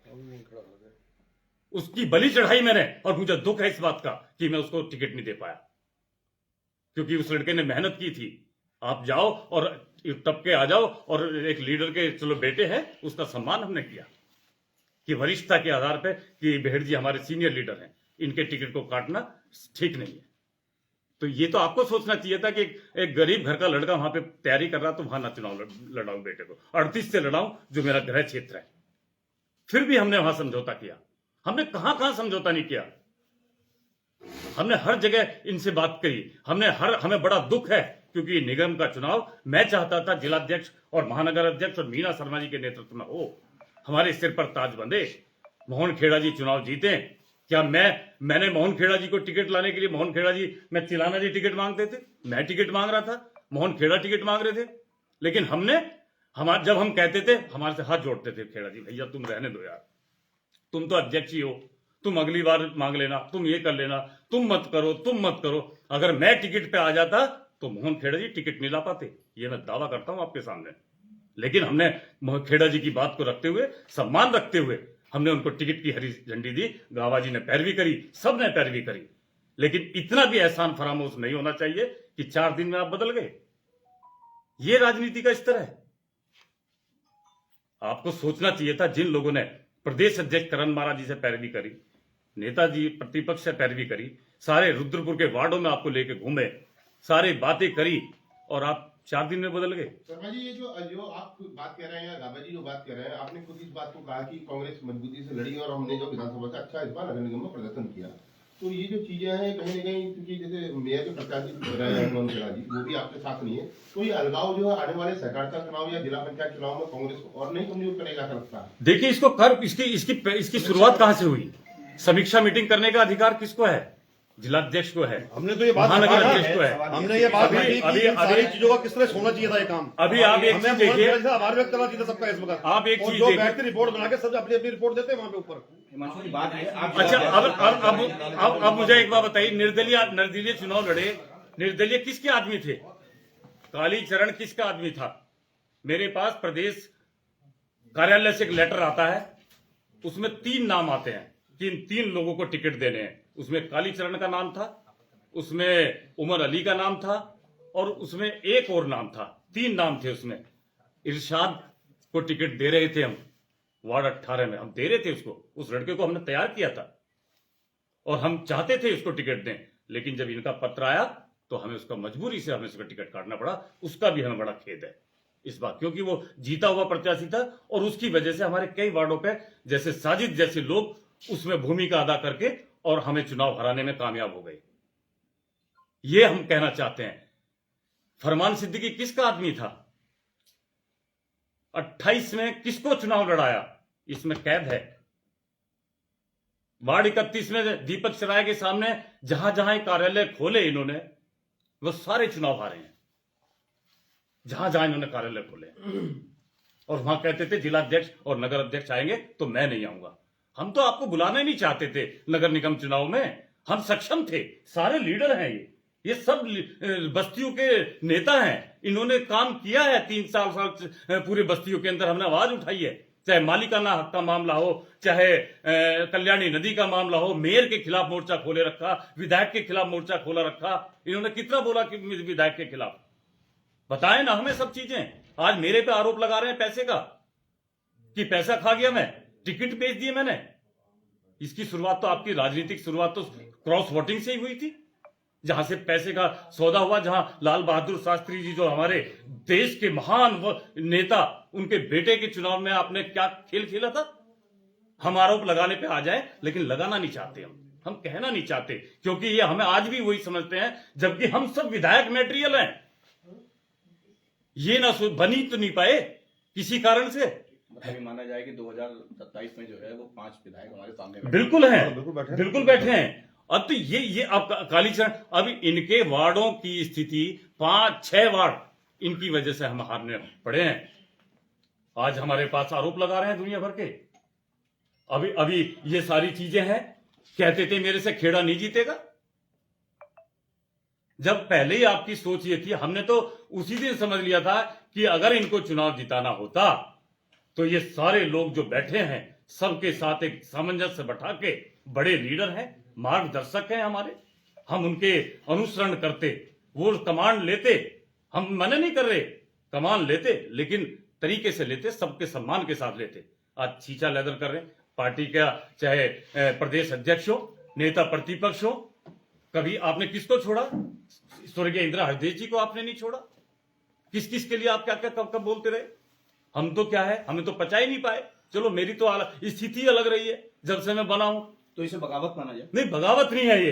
उसकी बलि चढ़ाई मैंने, और मुझे दुख है इस बात का कि मैं उसको टिकट नहीं दे पाया, क्योंकि उस लड़के ने मेहनत की थी। आप जाओ और टप के आ जाओ, और एक लीडर के चलो बेटे हैं, उसका सम्मान हमने किया कि वरिष्ठता के आधार पर कि बेहड़ जी हमारे सीनियर लीडर हैं, इनके टिकट को काटना ठीक नहीं है। तो ये तो आपको सोचना चाहिए था कि एक गरीब घर का लड़का वहां पे तैयारी कर रहा, तो वहां ना चुनाव लड़ाऊं बेटे को, 38 से लड़ाऊं जो मेरा गृह क्षेत्र है। फिर भी हमने वहां समझौता किया। हमने कहां समझौता नहीं किया, हमने हर जगह इनसे बात करी। हमें बड़ा दुख है, क्योंकि निगम का चुनाव मैं चाहता था जिलाध्यक्ष और महानगर अध्यक्ष और मीना शर्मा जी के नेतृत्व में हो, हमारे सिर पर ताज बंधे, मोहन खेड़ा जी चुनाव जीते। क्या मैंने मोहन खेड़ा जी को टिकट लाने के लिए, मोहन खेड़ा जी, मैं चिलाना जी टिकट मांगते थे, मैं टिकट मांग रहा था, मोहन खेड़ा टिकट मांग रहे थे, लेकिन जब हम कहते थे, हमारे से हाथ जोड़ते थे खेड़ा जी, भैया तुम रहने दो यार, तुम तो अध्यक्ष ही हो, तुम अगली बार मांग लेना, तुम ये कर लेना, तुम मत करो। अगर मैं टिकट पे आ जाता तो मोहन खेड़ा जी टिकट नहीं ला पाते, ये मैं दावा करता हूं आपके सामने। लेकिन हमने मोहन खेड़ा जी की बात को रखते हुए, सम्मान रखते हुए, हमने उनको टिकट की हरी झंडी दी। गावा जी ने पैरवी करी, सबने पैरवी करी, लेकिन इतना भी एहसान फरामोश नहीं होना चाहिए कि 4 दिन में आप बदल गए। ये राजनीति का स्तर है। आपको सोचना चाहिए था, जिन लोगों ने प्रदेश अध्यक्ष करण महाराज जी से पैरवी करी, नेताजी प्रतिपक्ष से पैरवी करी, सारे रुद्रपुर के वार्डों में आपको लेके घूमे, सारी बातें करी, और आप 4 दिन में बदल गए। शर्मा जी, ये जो आप बात कह रहे हैं, गाबा जी जो बात कह रहे हैं, आपने खुद इस बात को कहा कि कांग्रेस मजबूती से लड़ी और हमने जो विधानसभा का अच्छा इस बार नगर निगम में प्रदर्शन किया। तो ये जो चीजें हैं कहीं ना कहीं, क्योंकि जैसे मेयर के प्रत्याशी रहे हैं मोहन खेड़ा जी, वो भी आपके साथ नहीं है, तो ये अलगाव जो है आने वाले सहकारिता चुनाव या जिला पंचायत चुनाव में कांग्रेस को और नहीं कमजोर करेगा लगता है? देखिए, इसकी शुरुआत कहां से हुई? समीक्षा मीटिंग करने का अधिकार किसको है? जिलाध्यक्ष को है, हमने तो ये बात महानगर अध्यक्ष को है। हमने ये बात की कि इन सारी चीजों का किस तरह होना चाहिए था ये काम। अभी आप एक चीज देखिए, आभार व्यक्त करना चाहिए सबका इस वक्त। आप एक और चीज जो देखिए, बैठ के रिपोर्ट बना के सब अपनी अपनी रिपोर्ट देते हैं वहां पे ऊपर। हिमांशु की बात है, अच्छा, अब मुझे एक बात बताइए, निर्दलीय चुनाव लड़े, निर्दलीय किसके आदमी थे? कालीचरण किसका आदमी था? मेरे पास प्रदेश कार्यालय से एक लेटर आता है, उसमें 3 नाम आते हैं कि इन 3 लोगों को टिकट देने हैं। उसमें कालीचरण का नाम था, उसमें उमर अली का नाम था, और उसमें एक और नाम था, 3 नाम थे उसमें। इरशाद को टिकट दे रहे थे हम, वार्ड 18 में हम दे रहे थे उसको, उस लड़के को हमने तैयार किया था और हम चाहते थे उसको टिकट दें, लेकिन जब इनका पत्र आया तो हमें उसका मजबूरी से हमें उसका टिकट काटना पड़ा। उसका भी हमें बड़ा खेद है इस बात, क्योंकि वो जीता हुआ प्रत्याशी था और उसकी वजह से हमारे कई वार्डों पे जैसे साजिद जैसे लोग उसमें भूमिका अदा करके और हमें चुनाव हराने में कामयाब हो गए। ये हम कहना चाहते हैं। फरमान सिद्दीकी किसका आदमी था? 28 में किसको चुनाव लड़ाया? इसमें कैद है। वार्ड 31 में दीपक सराय के सामने जहां जहां कार्यालय खोले इन्होंने, वो सारे चुनाव हारे हैं, जहां जहां इन्होंने कार्यालय खोले। और वहां कहते थे जिलाध्यक्ष और नगर अध्यक्ष आएंगे तो मैं नहीं आऊंगा। हम तो आपको बुलाना ही नहीं चाहते थे नगर निगम चुनाव में, हम सक्षम थे, सारे लीडर हैं ये सब बस्तियों के नेता हैं, इन्होंने काम किया है 3 साल पूरे बस्तियों के अंदर, हमने आवाज उठाई है। चाहे मालिकाना हक का मामला हो, चाहे कल्याणी नदी का मामला हो, मेयर के खिलाफ मोर्चा खोले रखा, विधायक के खिलाफ मोर्चा खोला रखा। इन्होंने कितना बोला कि विधायक के खिलाफ? बताएं ना हमें सब चीजें। आज मेरे पे आरोप लगा रहे हैं पैसे का, कि पैसा खा गया मैं, टिकट बेच दिए मैंने। इसकी शुरुआत तो आपकी राजनीतिक शुरुआत तो क्रॉस वोटिंग से ही हुई थी, जहां से पैसे का सौदा हुआ, जहां लाल बहादुर शास्त्री जी जो हमारे देश के महान नेता, उनके बेटे के चुनाव में आपने क्या खेल खेला था। हम आरोप लगाने पे आ जाए, लेकिन लगाना नहीं चाहते, हम कहना नहीं चाहते, क्योंकि ये हमें आज भी वही समझते हैं, जबकि हम सब विधायक मटेरियल हैं। ये ना बनी तो नहीं पाए किसी कारण से। मतलब माना जाए कि 2027 में जो है वो 5 विधायक हमारे सामने बिल्कुल हैं, बिल्कुल बैठे हैं। अब तो ये अब कालीचरण, अब इनके वार्डों की स्थिति 5-6 वार्ड इनकी वजह से हम हारने पड़े हैं। आज हमारे पास आरोप लगा रहे हैं दुनिया भर के। अभी ये सारी चीजें हैं। कहते थे मेरे से खेड़ा नहीं जीतेगा, जब पहले ही आपकी सोच ये थी। हमने तो उसी दिन समझ लिया था कि अगर इनको चुनाव जिताना होता तो ये सारे लोग जो बैठे हैं सबके साथ एक सामंजस्य बैठा के, बड़े लीडर हैं, मार्गदर्शक हैं हमारे, हम उनके अनुसरण करते, वो कमांड लेते। हम मना नहीं कर रहे, कमांड लेते, लेकिन तरीके से लेते, सबके सम्मान के साथ लेते। आज छींचा लेदर कर रहे हैं पार्टी का, चाहे प्रदेश अध्यक्ष हो, नेता प्रतिपक्ष हो। कभी आपने किसको छोड़ा? स्वर्गीय इंदिरा हृदय जी को आपने नहीं छोड़ा। किस किस के लिए आप क्या क्या कब कब बोलते रहे? हम तो क्या है, हमें तो पचा ही नहीं पाए। चलो मेरी तो स्थिति अलग रही है जब से मैं बना हूं। तो इसे बगावत माना जाए? नहीं, बगावत नहीं है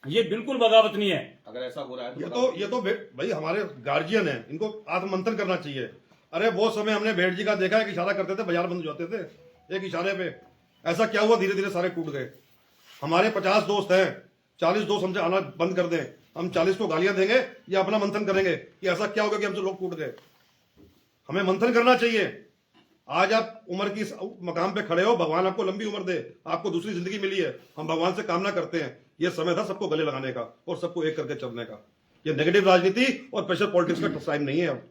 ये बिल्कुल बगावत नहीं है। अगर ऐसा हो रहा है ये तो भाई हमारे गार्जियन है, इनको आत्ममंथन करना चाहिए। अरे वो समय हमने भेड़ जी का देखा है कि इशारा करते थे, बाजार बंद हो जाते थे एक इशारे पे। ऐसा क्या हुआ? धीरे धीरे सारे टूट गए। हमारे 50 दोस्त हैं, 40 दोस्त हमसे आना बंद कर दें, हम 40 को गालियां देंगे या अपना मंथन करेंगे कि ऐसा क्या होगा कि हमसे लोग टूट गए? हमें मंथन करना चाहिए। आज आप उम्र की मकाम पे खड़े हो, भगवान आपको लंबी उम्र दे, आपको दूसरी जिंदगी मिली है, हम भगवान से कामना करते हैं। यह समय था सबको गले लगाने का और सबको एक करके चलने का। ये नेगेटिव राजनीति और प्रेशर पॉलिटिक्स का टाइम नहीं है। अब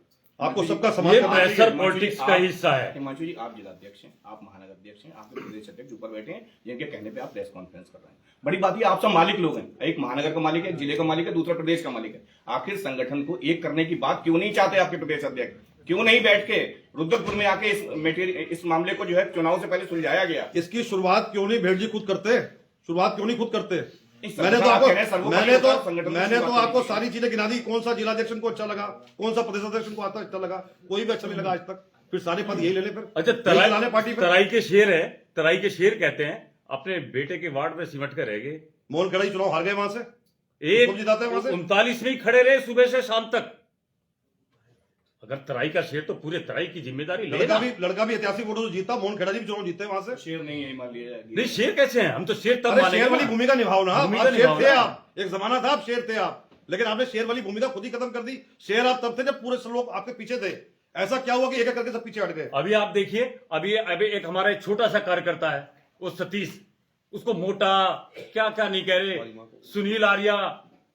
आपको सबका सम्मान करना चाहिए। प्रेशर पॉलिटिक्स का हिस्सा है। हिमांशु जी, आप जिलाध्यक्ष हैं, आप महानगर अध्यक्ष हैं, आपके प्रदेश अध्यक्ष ऊपर बैठे हैं, जिनके कहने पे आप प्रेस कॉन्फ्रेंस कर रहे हैं। बड़ी बात ये, आप सब मालिक लोग हैं, एक महानगर का मालिक है, एक जिले का मालिक है, दूसरा प्रदेश का मालिक है। आखिर संगठन को एक करने की बात क्यों नहीं चाहते आपके प्रदेश अध्यक्ष? क्यों नहीं बैठ के रुद्रपुर में आके इस मामले को जो है चुनाव से पहले सुलझाया गया? इसकी शुरुआत क्यों नहीं भेड़ जी खुद करते? शुरुआत क्यों नहीं खुद करते? मैंने तो आपको सारी चीजें गिना दी। कौन सा जिलाध्यक्ष को अच्छा लगा, कौन सा प्रदेश अध्यक्ष को अच्छा लगा? कोई भी अच्छा नहीं लगा आज तक। फिर सारे पद यही ले ले फिर। अच्छा, तराई के शेर है, तराई के शेर कहते हैं, अपने बेटे के वार्ड में सिमट कर रह गए। मोहन खड़ा चुनाव हार गए वहां से, एक 39 में ही खड़े रहे सुबह से शाम तक। अगर तराई का शेर तो पूरे तराई की जिम्मेदारी लड़का भी ऐतिहासिक वोटों से जीता। मोहन खेड़ा जी भी चुनाव जीते वहां से। शेर नहीं है, मान लिया नहीं, शेर कैसे हैं? हम तो शेर तब मानेंगे। शेर वाली भूमिका निभाओ ना। शेर थे आप, एक जमाना था आप शेर थे आप, लेकिन आपने शेर वाली भूमिका खुद ही खत्म कर दी। शेर आप तब थे जब पूरे लोग आपके पीछे थे। ऐसा क्या हुआ कि एक एक करके सब पीछे हट गए? अभी आप देखिए, अभी एक हमारा एक छोटा सा कार्यकर्ता है, वो सतीश, उसको मोटा क्या क्या नहीं कह रहे,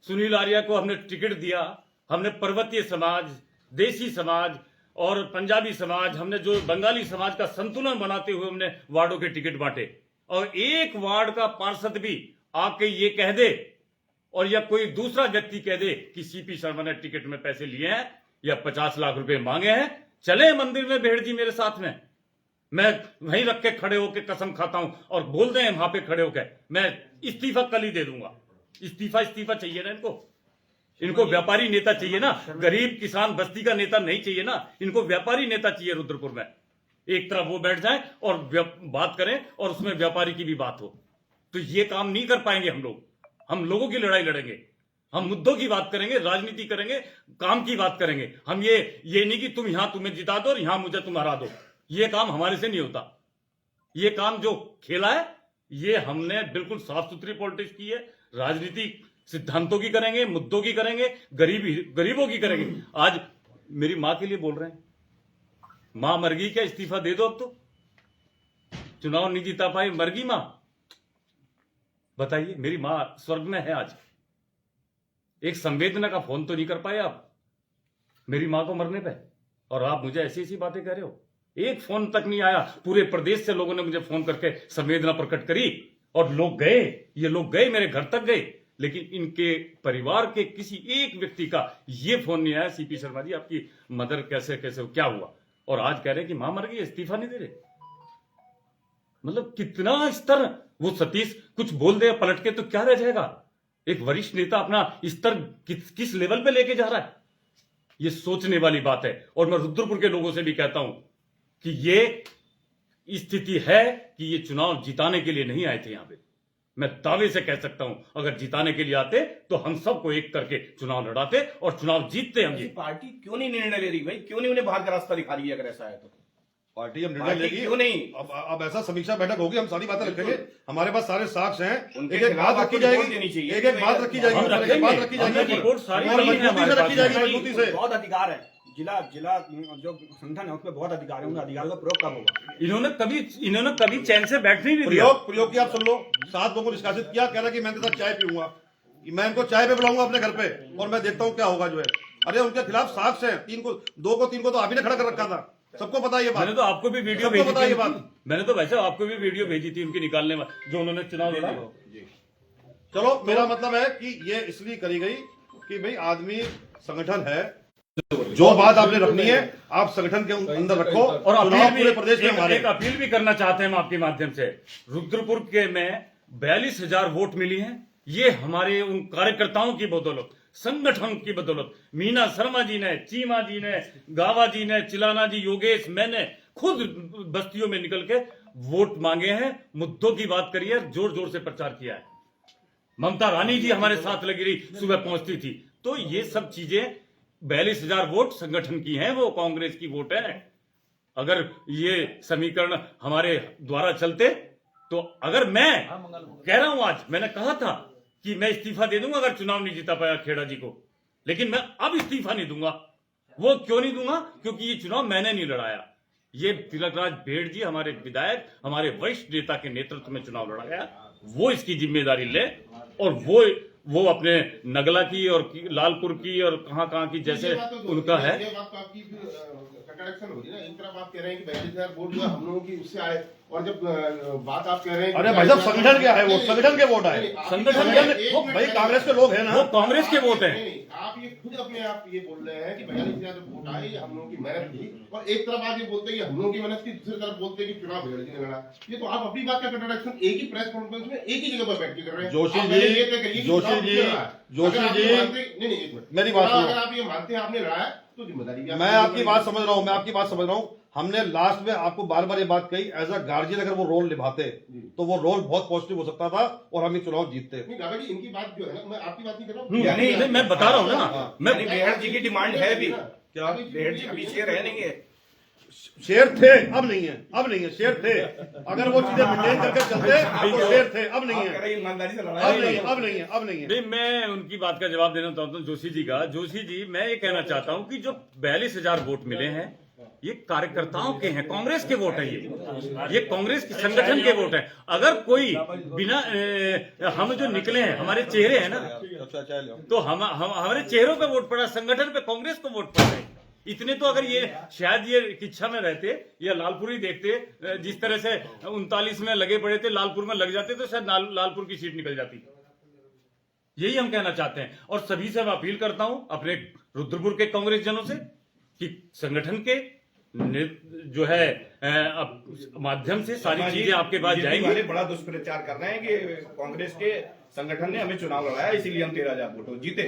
सुनील आर्या को हमने टिकट दिया। हमने पर्वतीय समाज, देसी समाज और पंजाबी समाज, हमने जो बंगाली समाज का संतुलन बनाते हुए हमने वार्डों के टिकट बांटे। और एक वार्ड का पार्षद भी आके ये कह दे और या कोई दूसरा व्यक्ति कह दे कि सीपी शर्मा ने टिकट में पैसे लिए हैं या 50 लाख रुपए मांगे हैं, चले मंदिर में भेड़ जी मेरे साथ में, मैं वहीं रख के खड़े होकर कसम खाता हूं और बोल दें वहां पे खड़े होकर मैं इस्तीफा कल ही दे दूंगा। इस्तीफा चाहिए ना इनको व्यापारी नेता चाहिए ना, गरीब किसान बस्ती का नेता नहीं चाहिए ना, इनको व्यापारी नेता चाहिए रुद्रपुर में। एक तरफ वो बैठ जाए और बात करें और उसमें व्यापारी की भी बात हो, तो ये काम नहीं कर पाएंगे हम लोग। हम लोगों की लड़ाई लड़ेंगे, हम मुद्दों की बात करेंगे, राजनीति करेंगे, काम की बात करेंगे। हम ये नहीं कि तुम यहां तुम्हें जिता दो और यहां मुझे तुम हरा दो, ये काम हमारे से नहीं होता। ये काम जो खेला है ये हमने बिल्कुल साफ सुथरी पॉलिटिक्स की है, राजनीति सिद्धांतों की करेंगे, मुद्दों की करेंगे, गरीबों की करेंगे। आज मेरी मां के लिए बोल रहे हैं, मां मर गई, क्या इस्तीफा दे दो, अब तो चुनाव नहीं जीता पाई, मर गई मां। बताइए, मेरी मां स्वर्ग में है, आज एक संवेदना का फोन तो नहीं कर पाए आप मेरी मां को मरने पे, और आप मुझे ऐसी ऐसी बातें कह रहे हो। एक फोन तक नहीं आया, पूरे प्रदेश से लोगों ने मुझे फोन करके संवेदना प्रकट करी और लोग गए, ये लोग गए, मेरे घर तक गए, लेकिन इनके परिवार के किसी एक व्यक्ति का ये फोन नहीं आया, सीपी शर्मा जी आपकी मदर कैसे क्या हुआ, और आज कह रहे हैं कि मां मर गई, इस्तीफा नहीं दे रहे। मतलब कितना स्तर, वो सतीश कुछ बोल दे पलट के तो क्या रह जाएगा। एक वरिष्ठ नेता अपना स्तर किस लेवल पे लेके जा रहा है, ये सोचने वाली बात है। और मैं रुद्रपुर के लोगों से भी कहता हूं कि ये स्थिति है कि ये चुनाव जिताने के लिए नहीं आए थे यहां पे। मैं दावे से कह सकता हूं, अगर जिताने के लिए आते तो हम सबको एक करके चुनाव लड़ाते और चुनाव जीतते हम। ये पार्टी क्यों नहीं निर्णय ले रही भाई, क्यों नहीं उन्हें बाहर का रास्ता दिखा रही है, अगर ऐसा है तो पार्टी अब निर्णय पार्टी लेगी, क्यों नहीं? अब ऐसा समीक्षा बैठक होगी, हम सारी बातें रखेंगे, हमारे पास सारे साक्ष्य हैं, उनके एक एक खिलाफ बात रखी आपको रिपोर्ट जाएगी, देनी चाहिए। एक एक बात रखी जाएगी, हम एक एक बात रखी हमने जाएगी, रिपोर्ट सारी और रखी है मजबूती हमारे से रखी जाएगी, पास। मजबूती से। बहुत अधिकार है, जिला जो संगठन है उसमें बहुत अधिकार है, उन अधिकारों का प्रयोग कब होगा? इन्होंने कभी चैन से बैठने नहीं दिया। प्रयोग की आप सुन लो, 7 लोगों को निष्कासित किया, कह रहा कि मैं इनके साथ चाय पीऊंगा, मैं इनको चाय पे बुलाऊंगा अपने घर पे और मैं देखता हूं क्या होगा जो है। अरे उनके खिलाफ साक्ष्य है, 2 को तो आप ही ने खड़ा कर रखा था, सबको पता ये बात। मैंने तो आपको भी वीडियो सबको भेजी पता ये थी, बात। मैंने तो वैसे आपको भी वीडियो भेजी थी उनकी निकालने में, जो उन्होंने चुनाव लड़ा। चलो मेरा मतलब है कि ये इसलिए करी गई कि भाई आदमी संगठन है, जो बात आपने रखनी है आप संगठन के अंदर रखो। और चुनाव पूरे प्रदेश में हमारे एक अपील भी करना चाहते हैं हम आपके माध्यम से। रुद्रपुर के में 42,000 वोट मिली हैं, ये हमारे उन कार्यकर्ताओं की बदौलत, संगठन की बदौलत। मीना शर्मा जी ने, चीमा जी ने, गावा जी ने, चिलाना जी, योगेश, मैंने खुद बस्तियों में निकल के वोट मांगे हैं, मुद्दों की बात करी है, जोर जोर से प्रचार किया है। ममता रानी जी हमारे साथ लगी रही, सुबह पहुंचती थी। तो ये सब चीजें 42,000 वोट संगठन की हैं, वो कांग्रेस की वोट है। अगर ये समीकरण हमारे द्वारा चलते तो, अगर मैं कह रहा हूं, आज मैंने कहा था कि मैं इस्तीफा दे दूंगा अगर चुनाव नहीं जीता पाया खेड़ा जी को, लेकिन मैं अब इस्तीफा नहीं दूंगा। वो क्यों नहीं दूंगा? क्योंकि ये चुनाव मैंने नहीं लड़ाया, ये तिलकराज भेड़ जी हमारे विधायक, हमारे वरिष्ठ नेता के नेतृत्व में चुनाव लड़ा गया, वो इसकी जिम्मेदारी ले। और वो अपने नगला की और लालपुर की और कहां की जैसे उनका है। ये बात तो आपकी कंट्राडिक्शन होगी ना, एक तरफ आप कह रहे हैं कि 42,000 वोट जो है हम लोगों की उससे आए, और जब बात आप कह रहे हैं, अरे भाई साहब संगठन क्या है, वो संगठन के वोट आए, संगठन वो भाई कांग्रेस के लोग हैं ना, वो कांग्रेस के वोट हैं। आप ये खुद अपने आप ये बोल रहे हैं कि 42,000 वोट आए, ये हम लोगों की मेहनत थी, और एक तरफ आप ये बोलते हैं कि हम लोगों की मेहनत थी, दूसरी तरफ बोलते हैं कि चुनाव भेड़ जी ने लड़ा। ये तो आप अपनी बात का कंट्राडिक्शन एक ही प्रेस कॉन्फ्रेंस में एक ही जगह पर बैठ के कर रहे हैं। जोशी आप जी, पहले ये तय करिए कि जोशी चुनाव जी, क्यों लड़ा? जोशी अगर आप जी, ये मानते- नहीं एक मिनट, मेरी बात सुनो। अगर आप ये मानते हैं आपने लड़ा है तो जिम्मेदारी भी मैं आपकी बात समझ रहा हूं, मैं आपकी बात समझ रहा हूं। हमने लास्ट में आपको बार बार ये बात कही, एज अ गार्जियन अगर वो रोल निभाते तो वो रोल बहुत पॉजिटिव हो सकता था और हम ये चुनाव जीतते। नहीं गागा जी, इनकी बात जो है ना, मैं आपकी बात नहीं कर रहा हूँ, नहीं, मैं बता रहा हूं ना, मैं बेहड़ जी की डिमांड है भी, क्या बेहड़ जी पीछे रह नहीं है। शेर थे, अब नहीं है, अब नहीं है, शेर थे। अगर वो चीजें मेंटेन करके चलते तो शेर थे, अब नहीं आप कह है, रहे हैं ईमानदारी से अब लड़ाई नहीं है, अब नहीं है, अब नहीं है। नहीं, मैं उनकी बात का जवाब देना चाहता हूं जोशी जी का। जोशी जी, मैं ये कहना चाहता हूं कि जो 42,000 वोट मिले हैं ये कार्यकर्ताओं के हैं, कांग्रेस के वोट हैं, ये कांग्रेस के संगठन के वोट हैं। अगर कोई बिना हम जो निकले हैं, हमारे चेहरे हैं ना, तो हम हमारे चेहरों पे वोट पड़ा, संगठन पे कांग्रेस को वोट पड़ रहे। इतने तो अगर ये शायद ये किच्छा में रहते या लालपुर ही देखते, जिस तरह से 39 में लगे पड़े थे, लालपुर में लग जाते तो शायद लालपुर की सीट निकल जाती। यही हम कहना चाहते हैं। और सभी से मैं अपील करता हूं अपने रुद्रपुर के कांग्रेस जनों से कि संगठन के जो है माध्यम से सारी चीजें आपके पास बीजेपी जाएंगी। वाले बड़ा दुष्प्रचार कर रहे हैं कि कांग्रेस के संगठन ने हमें चुनाव लड़ाया इसीलिए हम 13,000 वोटों जीते।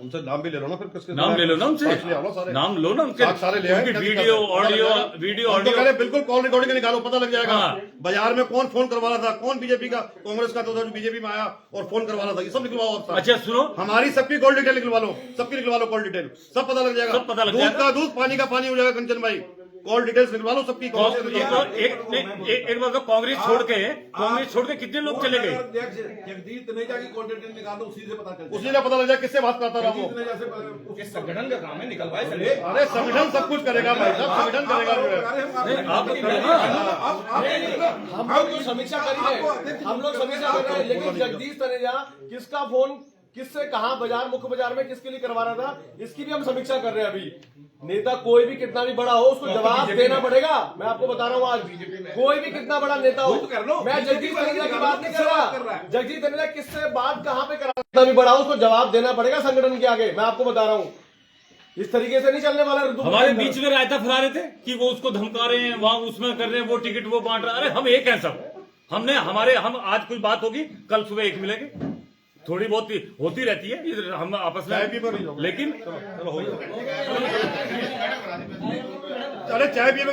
उनसे नाम भी ले लो ना, फिर किसके नाम ले लो ना उनसे, साथ ले आओ ना सारे। नाम लो ना उनके, साथ सारे ले आए, उनकी क्या वीडियो दिक्कत है? ऑडियो पता लग वीडियो हम तो कह ऑडियो रहे बिल्कुल कॉल रिकॉर्डिंग निकालो, पता लग जाएगा। हाँ। बाजार में कौन फोन करवा रहा था, कौन बीजेपी का, कांग्रेस का, तो जो बीजेपी में आया और फोन करवा रहा था, ये सब निकलवाओ आप साथ। अच्छा सुनो, हमारी सबकी कॉल डिटेल निकलवा लो, सबकी निकलवा लो कॉल डिटेल, सब पता लग जाएगा। सब पता लग दूध जाएगा। का दूध, पानी का पानी हो जाएगा। कंचन भाई कॉल डिटेल्स निकलवा लो सबकी। एक बात तो कांग्रेस छोड़ के कितने लोग चले गए? जगदीश तनेजा की कॉन्टेक्ट निकालो, उसी से पता चल उसी ने पता लग जाए किससे बात करता रहा वो। ये संगठन का काम है, निकलवाए चले। अरे संगठन सब कुछ करेगा भाई साहब, संगठन करेगा जो है। आप करो ना। हम लोग समीक्षा कर रहे हैं, लेकिन जगदीश तनेजा किसका फोन किससे कहां बाजार, मुख्य बाजार में किसके लिए करवा रहा था, इसकी भी हम समीक्षा कर रहे हैं। अभी नेता कोई भी कितना भी बड़ा हो उसको जवाब देना पड़ेगा। मैं आपको बता रहा हूँ, आज कोई भी कितना बड़ा नेता हो, मैं जगदीश तनेजा की बात नहीं कर रहा। जगदीश तनेजा किससे बात कहां पे करा, कितना भी बड़ा हो उसको जवाब देना पड़ेगा संगठन के आगे। मैं आपको बता रहा हूँ, इस तरीके से नहीं चलने वाला। हमारे बीच में रायता फैला रहे थे कि वो उसको धमका रहे हैं, वहां उसमें कर रहे हैं, वो टिकट वो बांट रहा है। अरे हम एक हैं सब, हम आज कुछ बात होगी, कल सुबह एक मिलेंगे, थोड़ी बहुत होती रहती है इधर हम आपस में, लेकिन अरे चाय पिए